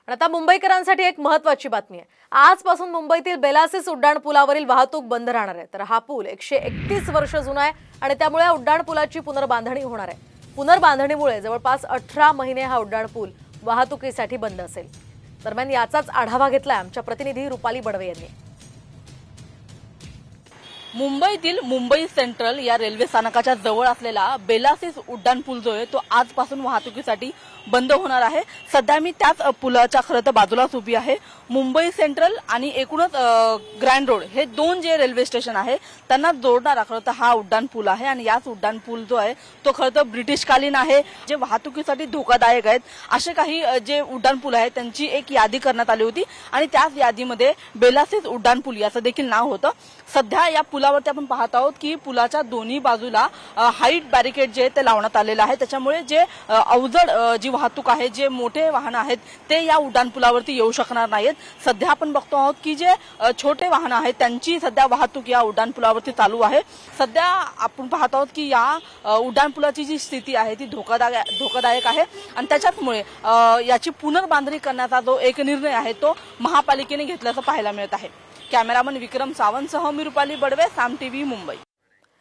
आणि आता मुंबईकरांसाठी एक महत्त्वाची बातमी आहे। आजपासून मुंबईतील बेलासिस उड्डाणपुलावरील वाहतूक बंद राहणार आहे। तर हा पूल 131 वर्ष जुना आहे आणि त्यामुळे उड्डाणपुलाची पुनर्बांधणी होणार आहे। पुनर्बांधणीमुळे जवळपास 18 महिने हा उड्डाणपूल वाहतुकीसाठी बंद असेल। दरम्यान याचाच आढावा घेतलाय आमच्या प्रतिनिधी रुपाली बडवे यांनी। मुंबईतील मुंबई सेंट्रल या रेल्वे स्थानकाच्या जवळ असलेला बेलासिस उड्डाणपूल जो आहे तो आजपासून वाहतुकीसाठी बंद होणार आहे। सध्या मी त्याच पुलाच्या खरं तर बाजूलाच उभी आहे। मुंबई सेंट्रल आणि एकूणच ग्रँड रोड हे दोन जे रेल्वे स्टेशन आहे त्यांना जोडणारा खरं तर हा उड्डाणपूल आहे आणि याच उड्डाणपूल जो आहे तो खरं तर ब्रिटिशकालीन आहे। जे वाहतुकीसाठी धोकादायक आहेत असे काही जे उड्डाणपूल आहेत त्यांची एक यादी करण्यात आली होती आणि त्याच यादीमध्ये बेलासिस उड्डाणपूल याचं देखील नाव होतं। सध्या या पुलावरती आपण पाहत आहोत की पुलाच्या दोन्ही बाजूला हाईट बॅरिकेड जे ते लावण्यात आलेलं आहे। त्याच्यामुळे जे अवजड जी वाहतूक आहे जे मोठे वाहन आहेत ते या उड्डाणपुलावरती येऊ शकणार नाहीत। सध्या आपण बघतो आहोत की जे छोटे वाहन आहेत त्यांची सध्या वाहतूक या उड्डाणपुलावरती चालू आहे। सध्या आपण पाहत आहोत की या उड्डाणपुलाची जी स्थिती आहे ती धोकादायक आहे आणि त्याच्यामुळे याची पुनर्बांधणी करण्याचा जो एक निर्णय आहे तो महापालिकेने घेतल्याचं पाहायला मिळत आहे। कॅमेरामन विक्रम सावंतसह मी रुपाली बडवे, साम टीव्ही, मुंबई।